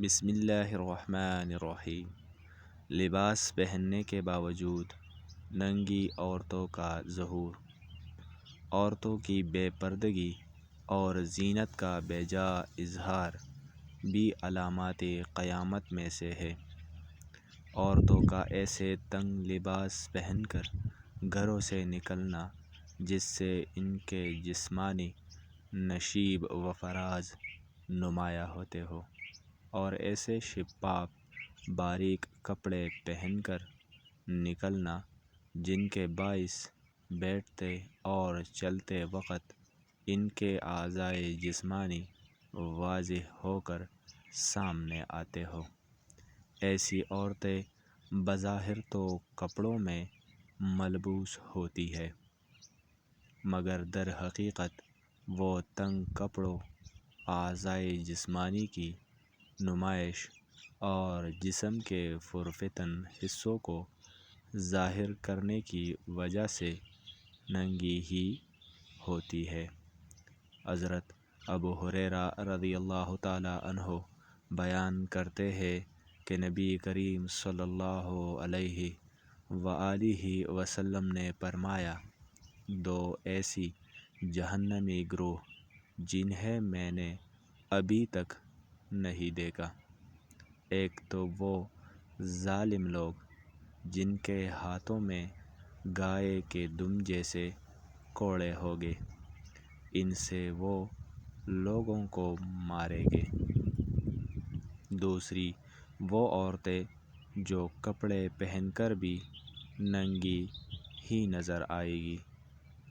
بسم اللہ الرحمن الرحیم۔ لباس پہننے کے باوجود ننگی عورتوں کا ظہور، عورتوں کی بے پردگی اور زینت کا بے جا اظہار بھی علامات قیامت میں سے ہے۔ عورتوں کا ایسے تنگ لباس پہن کر گھروں سے نکلنا جس سے ان کے جسمانی نشیب و فراز نمایاں ہوتے ہو، اور ایسے شفاف باریک کپڑے پہن کر نکلنا جن کے باعث بیٹھتے اور چلتے وقت ان کے اعضائے جسمانی واضح ہو کر سامنے آتے ہو۔ ایسی عورتیں بظاہر تو کپڑوں میں ملبوس ہوتی ہے، مگر در حقیقت وہ تنگ کپڑوں اعضائے جسمانی کی نمائش اور جسم کے پرفتن حصوں کو ظاہر کرنے کی وجہ سے ننگی ہی ہوتی ہے۔ حضرت ابو ہریرہ رضی اللہ تعالی عنہ بیان کرتے ہیں کہ نبی کریم صلی اللہ علیہ وآلہ وسلم نے فرمایا، دو ایسی جہنمی گروہ جنہیں میں نے ابھی تک نہیں دیکھا۔ ایک تو وہ ظالم لوگ جن کے ہاتھوں میں گائے کے دم جیسے کوڑے ہوں گے، ان سے وہ لوگوں کو ماریں گے۔ دوسری وہ عورتیں جو کپڑے پہن کر بھی ننگی ہی نظر آئیں گی،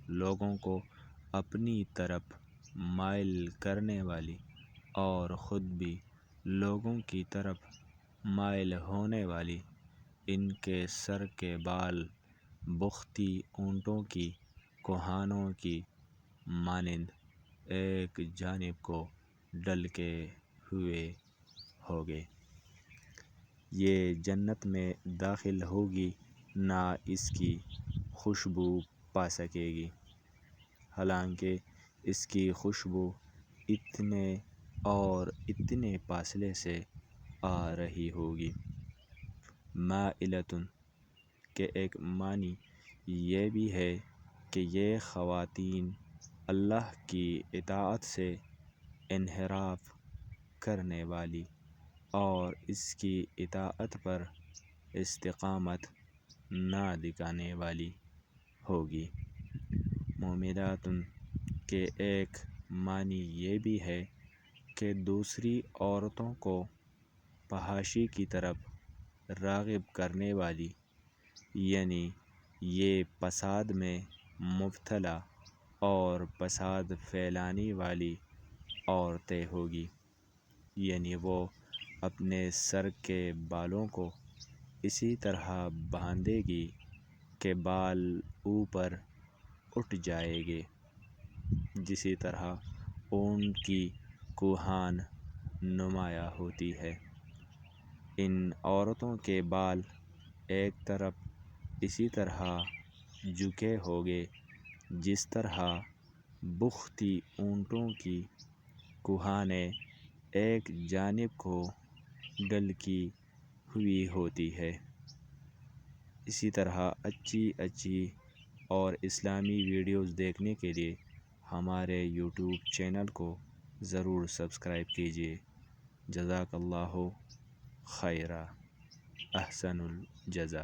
لوگوں کو اپنی طرف مائل کرنے والی اور خود بھی لوگوں کی طرف مائل ہونے والی۔ ان کے سر کے بال بختی اونٹوں کی کوہانوں کی مانند ایک جانب کو ڈھلکے ہوئے ہوں گے۔ یہ جنت میں داخل ہوگی نہ اس کی خوشبو پا سکے گی، حالانکہ اس کی خوشبو اتنے اور اتنے فاصلے سے آ رہی ہوگی۔ مائلۃ کے ایک معنی یہ بھی ہے کہ یہ خواتین اللہ کی اطاعت سے انحراف کرنے والی اور اس کی اطاعت پر استقامت نہ دکھانے والی ہوگی۔ مومنات کے ایک معنی یہ بھی ہے کہ دوسری عورتوں کو فحاشی کی طرف راغب کرنے والی، یعنی یہ فساد میں مبتلا اور فساد پھیلانے والی عورتیں ہوگی، یعنی وہ اپنے سر کے بالوں کو اسی طرح باندھے گی کہ بال اوپر اٹھ جائیں گے، جسی طرح اونٹ کی کوہان نمایاں ہوتی ہے۔ ان عورتوں کے بال ایک طرف اسی طرح جھکے ہوں گے جس طرح بختی اونٹوں کی کوہانیں ایک جانب کو ڈھلکی ہوئی ہوتی ہیں۔ اسی طرح اچھی اور اسلامی ویڈیوز دیکھنے کے لیے ہمارے یوٹیوب چینل کو ضرور سبسکرائب کیجیے۔ جزاک اللہ خیرا، احسن الجزا۔